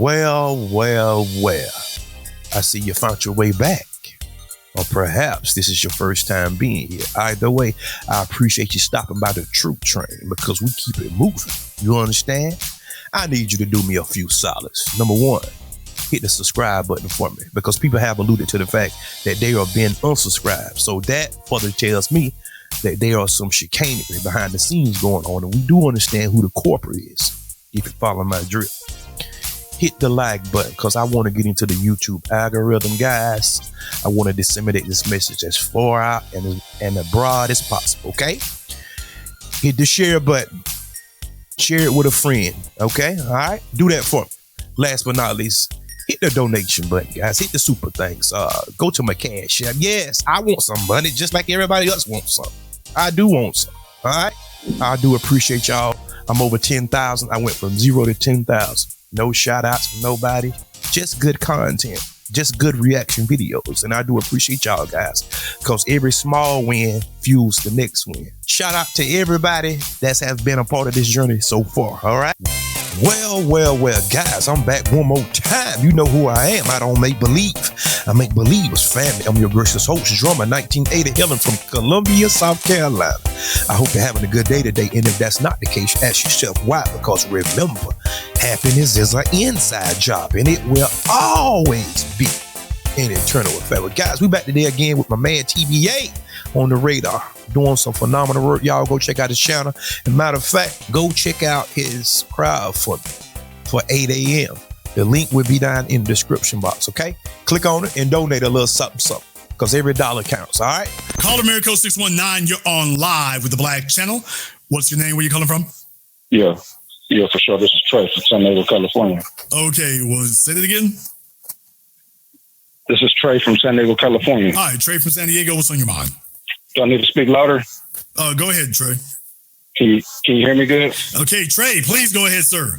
Well. I see you found your way back. Or perhaps this is your first time being here. Either way, I appreciate you stopping by the Truth Train because we keep it moving. You understand? I need you to do me a few solids. Number one, hit the subscribe button for me because people have alluded to the fact that they are being unsubscribed. So that further tells me that there are some chicanery behind the scenes going on, and we do understand who the corporate is, if you follow my drill. Hit the like button because I want to get into the YouTube algorithm, guys. I want to disseminate this message as far out and as broad as possible, okay? Hit the share button. Share it with a friend, okay? All right? Do that for me. Last but not least, hit the donation button, guys. Hit the super thanks. Go to my cash app. Yes, I want some money just like everybody else wants some. I do want some, all right? I do appreciate y'all. I'm over 10,000. I went from 0 to 10,000. No shout outs from nobody, just good content, just good reaction videos. And I do appreciate y'all guys because every small win fuels the next win. Shout out to everybody that's have been a part of this journey so far. All right. Well, guys, I'm back one more time. You know who I am. I don't make believe. I make believers, family. I'm your gracious host, drummer 1980 Helen from Columbia, South Carolina. I hope you're having a good day today. And if that's not the case, ask yourself why. Because remember, happiness is an inside job and it will always be an internal affair. But guys, we back today again with my man TBA on the radar, doing some phenomenal work. Y'all go check out his channel. And matter of fact, go check out his crowd for 8 a.m. The link will be down in the description box, okay? Click on it and donate a little something, because every dollar counts, all right? Call America 619. You're on live with the Black Channel. What's your name? Where you calling from? Yeah, for sure. This is Trey from San Diego, California. Okay, well, say it again. This is Trey from San Diego, California. All right, Trey from San Diego. What's on your mind? Do I need to speak louder? Go ahead, Trey. Can you hear me good? Okay, Trey, please go ahead, sir.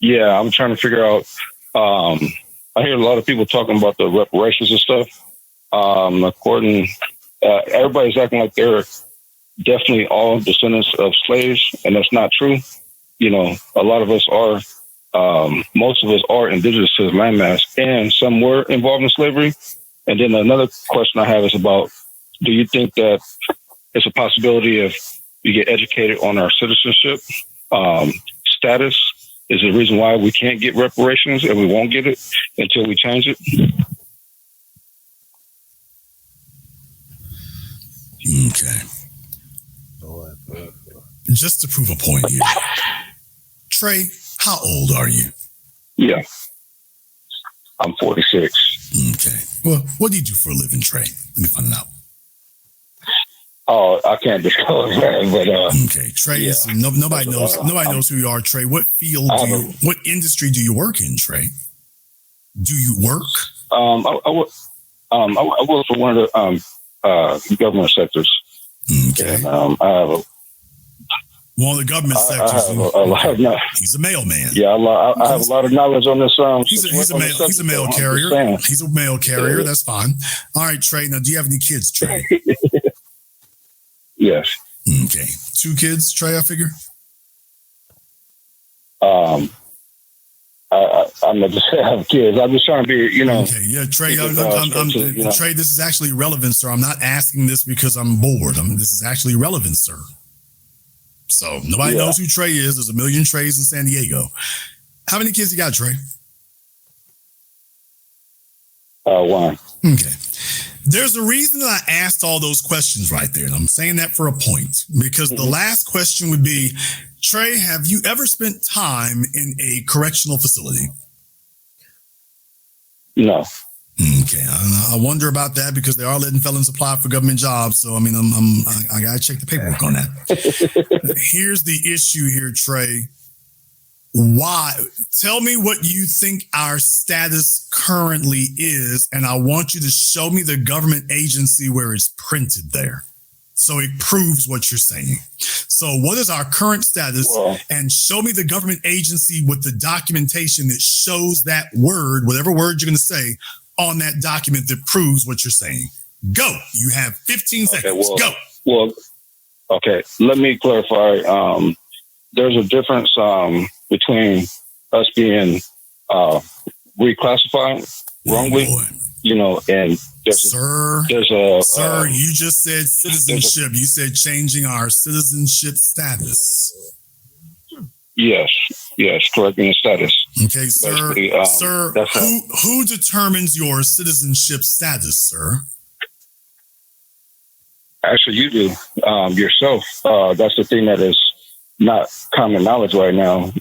Yeah, I'm trying to figure out. I hear a lot of people talking about the reparations and stuff. Everybody's acting like they're definitely all descendants of slaves, and that's not true. You know, a lot of us are. Most of us are indigenous to the landmass, and some were involved in slavery. And then another question I have is about: do you think that it's a possibility if we get educated on our citizenship status? Is the reason why we can't get reparations and we won't get it until we change it? Okay. Just to prove a point here. Trey, how old are you? Yeah. I'm 46. Okay. Well, what do you do for a living, Trey? Let me find out. Oh, I can't disclose that, but okay, Trey. Yeah. Nobody knows who you are, Trey. What field what industry do you work in, Trey? Do you work? I work for one of the government sectors. Okay. And, I have one of the government sectors. He's a mailman. Yeah, I have a lot of knowledge on this. He's a mail carrier. He's a mail carrier. Yeah. That's fine. All right, Trey. Now, do you have any kids, Trey? Yes. Okay. 2 kids, Trey, I figure? I'm not just have kids. I'm just trying to be, you know. Okay. Yeah, Trey. Trey, this is actually relevant, sir. I'm not asking this because I'm bored. This is actually relevant, sir. So nobody knows who Trey is. There's a million Treys in San Diego. How many kids you got, Trey? 1. Okay. There's a reason that I asked all those questions right there. And I'm saying that for a point, because the last question would be, Trey, have you ever spent time in a correctional facility? No. Okay. I wonder about that because they are letting felons apply for government jobs. So, I mean, I got to check the paperwork on that. Here's the issue here, Trey. Why? Tell me what you think our status currently is, and I want you to show me the government agency where it's printed there, so it proves what you're saying. So what is our current status? And show me the government agency with the documentation that shows that word, whatever word you're going to say, on that document that proves what you're saying. Go. You have 15 seconds. Go. Well, okay. Let me clarify. There's a difference between us being reclassified wrongly, and Sir, you just said citizenship. You said changing our citizenship status. Yes, correcting the status. Okay, sir. Who determines your citizenship status, sir? Actually, you do yourself. That's the thing that is not common knowledge right now.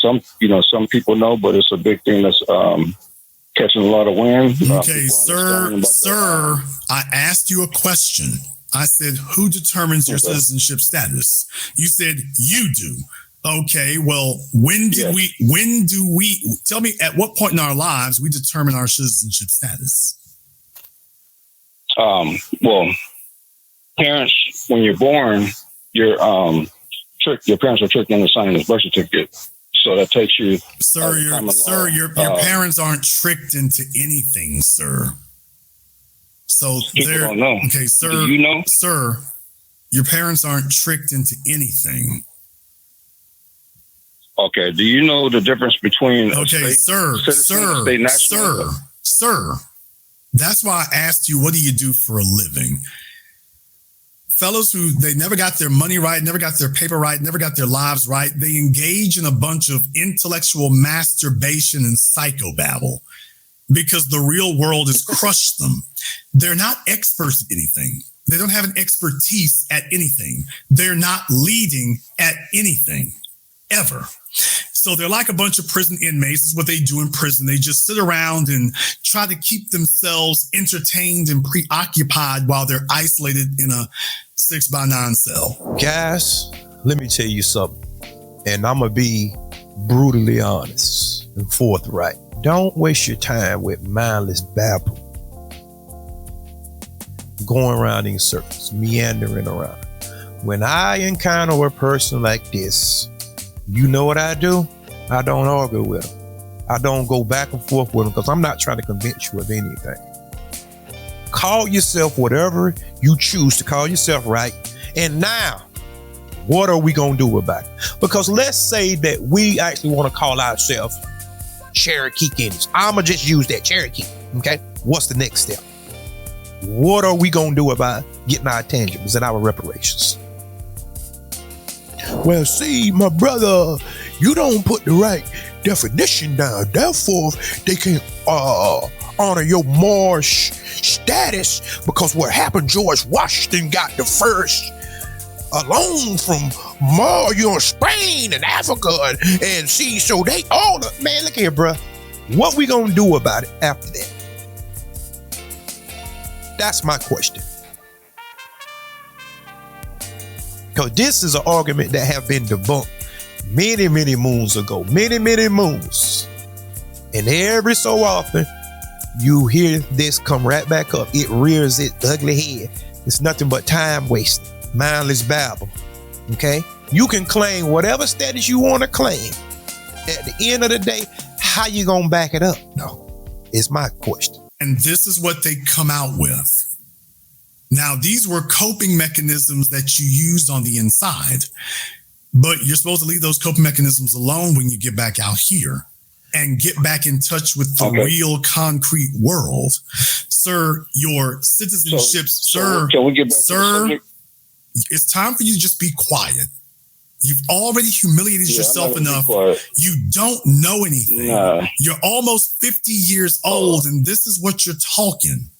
Some people know, but it's a big thing that's catching a lot of wind. Okay, sir, I asked you a question. I said, who determines your citizenship status? You said you do. Okay, well, when do we, tell me at what point in our lives we determine our citizenship status? Well, parents, when you're born, your parents are tricked into signing this birth certificate. So that takes you. Your parents aren't tricked into anything, sir. So people don't know. Okay, sir. Do you know? Sir, your parents aren't tricked into anything. Okay. Do you know the difference between sir. That's why I asked you, what do you do for a living? Fellows who they never got their money right, never got their paper right, never got their lives right, they engage in a bunch of intellectual masturbation and psychobabble because the real world has crushed them. They're not experts at anything. They don't have an expertise at anything. They're not leading at anything, ever. So they're like a bunch of prison inmates. This is what they do in prison. They just sit around and try to keep themselves entertained and preoccupied while they're isolated in a 6x9 cell. Guys, let me tell you something. And I'm going to be brutally honest and forthright. Don't waste your time with mindless babble. Going around in circles, meandering around. When I encounter a person like this, you know what I do? I don't argue with them. I don't go back and forth with them because I'm not trying to convince you of anything. Call yourself whatever you choose to call yourself, right? And now, what are we going to do about it? Because let's say that we actually want to call ourselves Cherokee Indians. I'm going to just use that, Cherokee. Okay? What's the next step? What are we going to do about getting our tangibles and our reparations? Well, see, my brother, you don't put the right definition down. Therefore, they can honor your Moorish status because what happened, George Washington got the first loan from Moor, Spain and Africa. And see, so they all, man, look here, bro. What we going to do about it after that? That's my question. Because this is an argument that have been debunked many, many moons ago. Many, many moons. And every so often, you hear this come right back up. It rears its ugly head. It's nothing but time wasting. Mindless babble. Okay? You can claim whatever status you want to claim. At the end of the day, how you going to back it up? No. Is my question. And this is what they come out with. Now, these were coping mechanisms that you used on the inside, but you're supposed to leave those coping mechanisms alone when you get back out here and get back in touch with the real concrete world. Sir, your citizenship, can we get back to the subject? It's time for you to just be quiet. You've already humiliated yourself enough. You don't know anything. Nah. You're almost 50 years old, and this is what you're talking.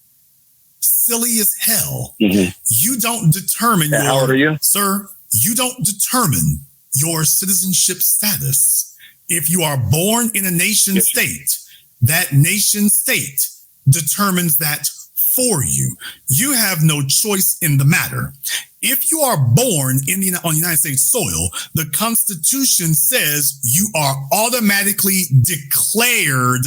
Silly as hell. Mm-hmm. You don't determine how old are you? Sir, you don't determine your citizenship status. If you are born in a nation state, that nation state determines that for you. You have no choice in the matter. If you are born on United States soil, the Constitution says you are automatically declared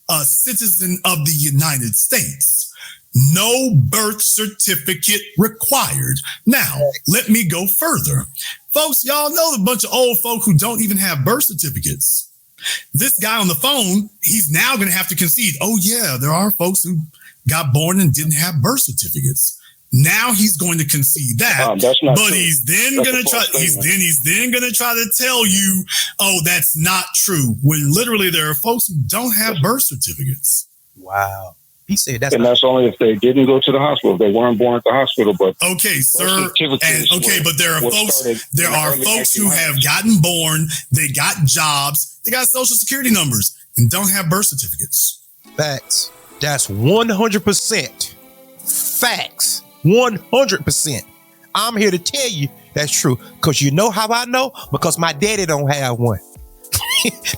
a citizen of the United States. No birth certificate required. Now, let me go further. Folks, y'all know a bunch of old folk who don't even have birth certificates. This guy on the phone, he's now going to have to concede, oh yeah, there are folks who got born and didn't have birth certificates. Now he's going to concede that, that's not but true. he's then going to try. He's then going to try to tell you, "Oh, that's not true." When literally there are folks who don't have birth certificates. Wow. He said that's, and that's only if they didn't go to the hospital. They weren't born at the hospital. But okay, sir. But there are folks. There are folks who have gotten born. They got jobs. They got social security numbers and don't have birth certificates. Facts. That's 100% facts. 100%. I'm here to tell you that's true. Because you know how I know? Because my daddy don't have one.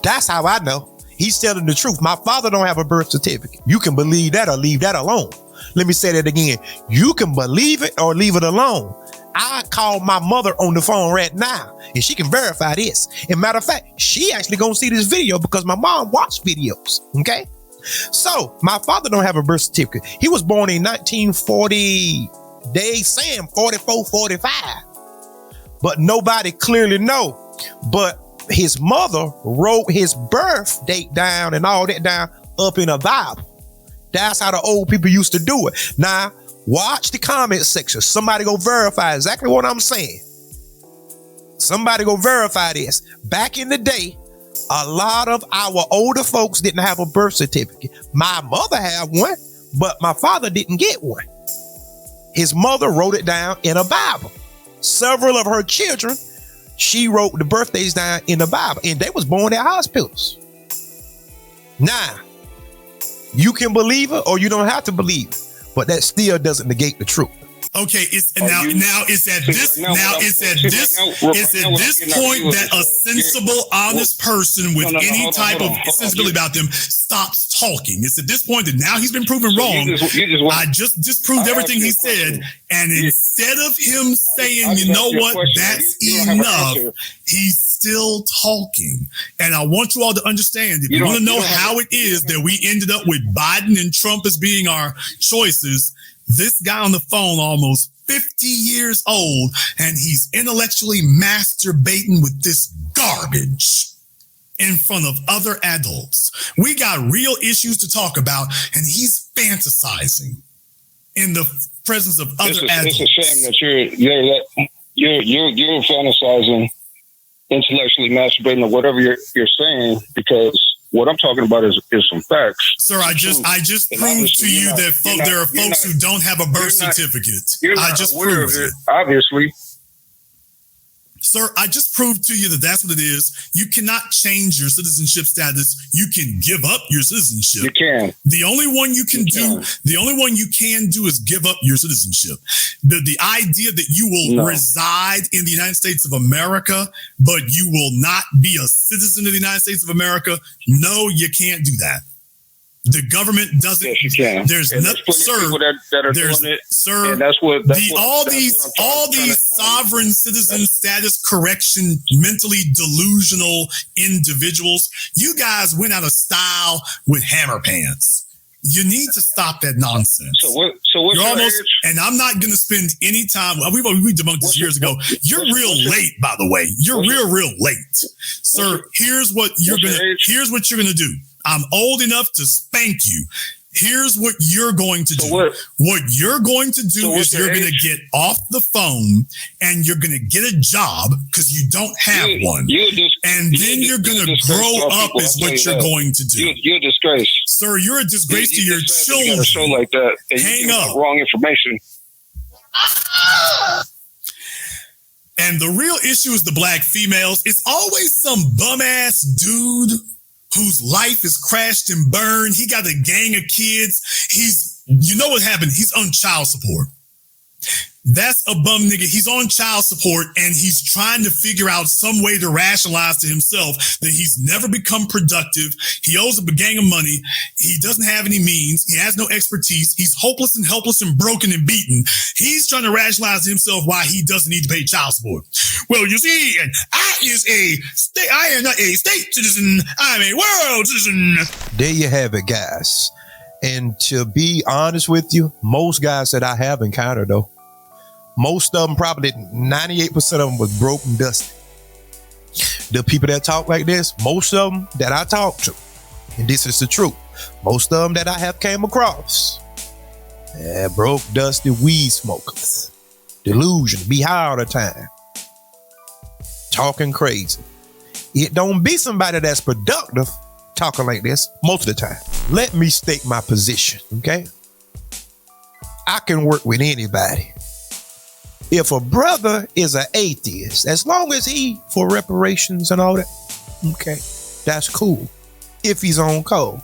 That's how I know. He's telling the truth. My father don't have a birth certificate. You can believe that or leave that alone. Let me say that again. You can believe it or leave it alone. I call my mother on the phone right now and she can verify this. And matter of fact, she actually gonna see this video because my mom watched videos. Okay. So my father don't have a birth certificate. He was born in 1940. They saying 44, 45, but nobody clearly know. But his mother wrote his birth date down and all that down up in a Bible. That's how the old people used to do it. Now, watch the comment section. Somebody go verify exactly what I'm saying. Somebody go verify this. Back in the day, a lot of our older folks didn't have a birth certificate. My mother had one, but my father didn't get one. His mother wrote it down in a Bible. Several of her children, she wrote the birthdays down in the Bible, and they was born at hospitals. Now, you can believe it or you don't have to believe it, but that still doesn't negate the truth. Okay, it's at this point that a sensible, honest person with any type of sensibility about them stops talking. It's at this point that now he's been proven wrong. I just disproved everything he said, and instead of him saying, "You know what, that's enough," he's still talking. And I want you all to understand, if you want to know how it is that we ended up with Biden and Trump as being our choices, this guy on the phone, almost 50 years old, and he's intellectually masturbating with this garbage in front of other adults. We got real issues to talk about, and he's fantasizing in the presence of other adults. It's a shame that you're fantasizing, intellectually masturbating, or whatever you're saying, because what I'm talking about is some facts. Sir, I just proved to you that there are folks who don't have a birth certificate. I just proved it. Obviously. Sir, I just proved to you that that's what it is. You cannot change your citizenship status. You can give up your citizenship. You can. The only one you can do is give up your citizenship. The idea that you will reside in the United States of America, but you will not be a citizen of the United States of America, no, you can't do that. The government doesn't. Yes, you can. There's no, sir. That are doing it, sir. And all these sovereign citizen status correction, mentally delusional individuals. You guys went out of style with hammer pants. You need to stop that nonsense. So what's your age? And I'm not going to spend any time. We debunked this years ago. You're real late, by the way. You're real late, sir. Here's what you're gonna do. I'm old enough to spank you. Here's what you're going to do. What you're going to do is you're going to get off the phone and you're going to get a job because you don't have one. And then you're going to grow up is what you're going to do. You're a disgrace. Sir, you're a disgrace to your children. A show like that. Hang up. Wrong information. And the real issue is the black females. It's always some bum ass dude whose life is crashed and burned. He got a gang of kids. You know what happened? He's on child support. That's a bum nigga. He's on child support and he's trying to figure out some way to rationalize to himself that he's never become productive. He owes a gang of money. He doesn't have any means. He has no expertise. He's hopeless and helpless and broken and beaten. He's trying to rationalize to himself why he doesn't need to pay child support. Well, you see, I am not a state citizen. I'm a world citizen. There you have it, guys. And to be honest with you, most guys that I have encountered, though, most of them, probably 98% of them, was broke and dusty. The people that talk like this, most of them that I talk to, and this is the truth, most of them that I have came across, Broke, dusty weed smokers. Delusion. Be high all the time. Talking crazy. It don't be somebody that's productive talking like this most of the time. Let me state my position, okay? I can work with anybody. If a brother is an atheist, as long as he for reparations and all that, okay, that's cool. If he's on code,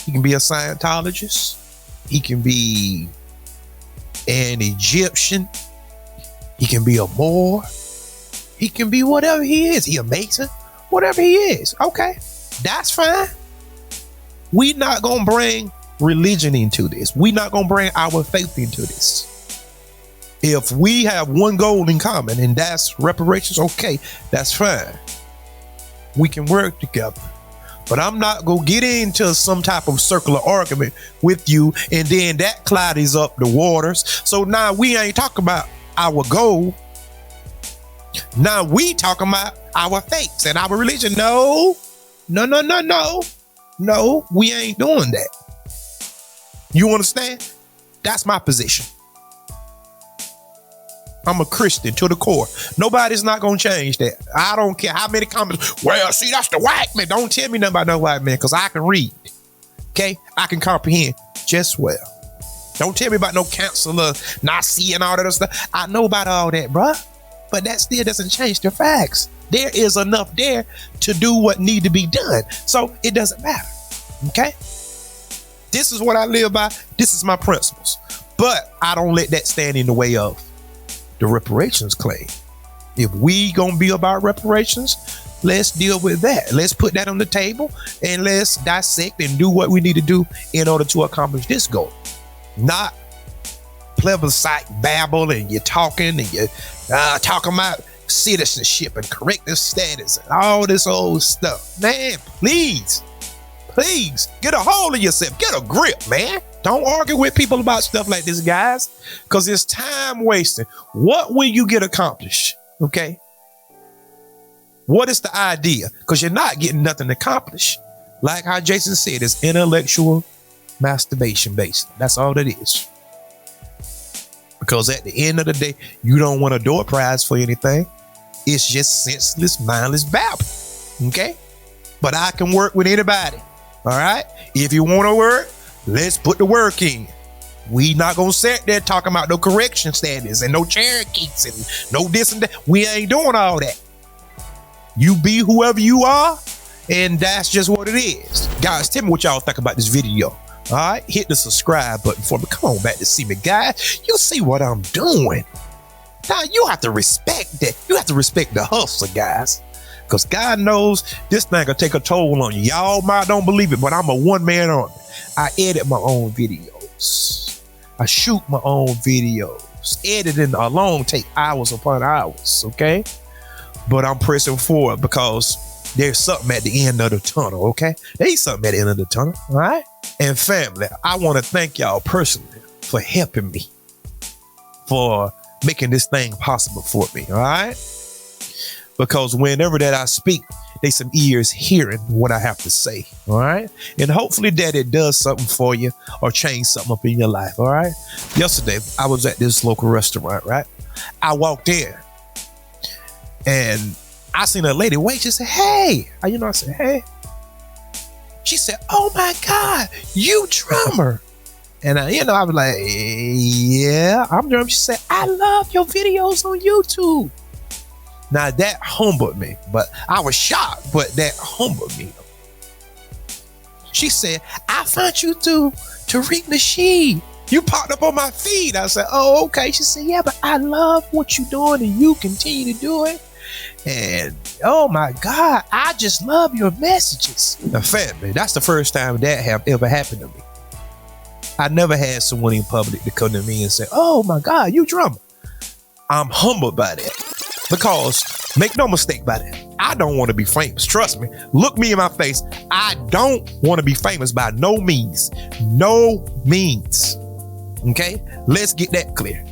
he can be a Scientologist. He can be an Egyptian. He can be a Moor. He can be whatever he is. He a Mason, whatever he is. Okay, that's fine. We not gonna bring religion into this. We not gonna bring our faith into this. If we have one goal in common, and that's reparations, okay, that's fine. We can work together. But I'm not gonna get into some type of circular argument with you, and then that clouds up the waters. So now we ain't talking about our goal. Now we talking about our faiths and our religion. No, we ain't doing that. You understand? That's my position. I'm a Christian to the core. Nobody's not gonna change that. I don't care how many comments. Well, see, that's the white man. Don't tell me nothing about no white man, because I can read. Okay, I can comprehend just well. Don't tell me about no counselor, Nazi, and all that other stuff. I know about all that, bruh. But that still doesn't change the facts. There is enough there to do what need to be done. So it doesn't matter. Okay? This is what I live by. This is my principles. But I don't let that stand in the way of the reparations claim. If we gonna be about reparations, let's deal with that. Let's put that on the table and let's dissect and do what we need to do in order to accomplish this goal. Not plebiscite babble and you're talking and you're talking about citizenship and corrective status and all this old stuff. Man, please get a hold of yourself. Get a grip, man. Don't argue with people about stuff like this, guys, because it's time wasting. What will you get accomplished? Okay. What is the idea? Because you're not getting nothing accomplished. Like how Jason said, it's intellectual masturbation based. That's all it is. Because at the end of the day, you don't want a door prize for anything. It's just senseless, mindless babble. Okay? But I can work with anybody. All right? If you want to work, let's put the work in. We not going to sit there talking about no correction standards and no Cherokees and no this and that. We ain't doing all that. You be whoever you are, and that's just what it is. Guys, tell me what y'all think about this video. All right, hit the subscribe button for me. Come on back to see me, guys. You see what I'm doing. Now, you have to respect that. You have to respect the hustle, guys. Because God knows this thing will take a toll on you. Y'all might don't believe it, but I'm a one-man army. I edit my own videos. I shoot my own videos. Editing alone take hours upon hours, okay? But I'm pressing forward because there's something at the end of the tunnel, okay? There's something at the end of the tunnel, all right? And family, I want to thank y'all personally for helping me, for making this thing possible for me, all right? Because whenever that I speak, there's some ears hearing what I have to say, all right? And hopefully that it does something for you or change something up in your life, all right? Yesterday, I was at this local restaurant, right? I walked in and I seen a lady wait. She said, hey. I said, hey. She said, oh my God, you drummer. And I was like, yeah, I'm drummer. She said, I love your videos on YouTube. Now that humbled me, but I was shocked, but that humbled me. She said, I found you through Tariq Nasheed. You popped up on my feed. I said, oh, okay. She said, yeah, but I love what you're doing and you continue to do it. And oh my God, I just love your messages. Now, family, that's the first time that have ever happened to me. I never had someone in public to come to me and say, oh my God, you drummer. I'm humbled by that because make no mistake about it. I don't want to be famous. Trust me. Look me in my face. I don't want to be famous by no means. No means. Okay? Let's get that clear.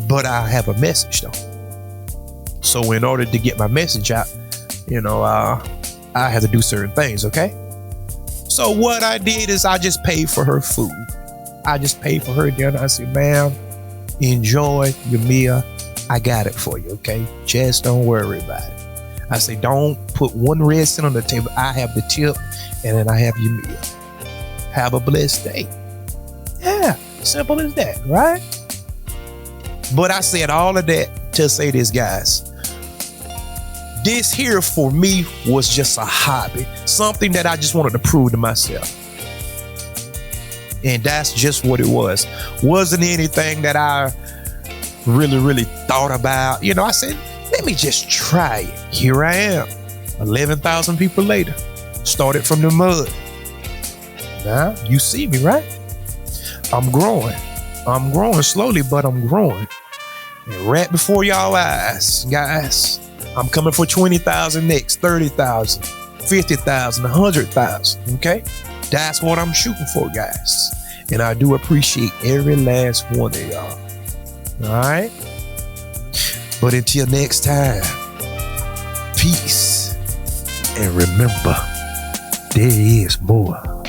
But I have a message though. So in order to get my message out, I have to do certain things, okay? So what I did is I just paid for her food. I just paid for her dinner. I said, ma'am, enjoy your meal. I got it for you, okay? Just don't worry about it. I say, don't put one red cent on the table. I have the tip, and then I have your meal. Have a blessed day. Yeah, simple as that, right? But I said all of that to say this, guys. This here for me was just a hobby, something that I just wanted to prove to myself. And that's just what it was. Wasn't anything that I really thought about. You know, I said, let me just try it. Here I am, 11,000 people later. Started from the mud. Now, you see me, right? I'm growing. I'm growing slowly, but I'm growing. And right before y'all eyes, guys, I'm coming for 20,000 next, 30,000, 50,000, 100,000, okay? That's what I'm shooting for, guys. And I do appreciate every last one of y'all. All right? But until next time, peace. And remember, there is more.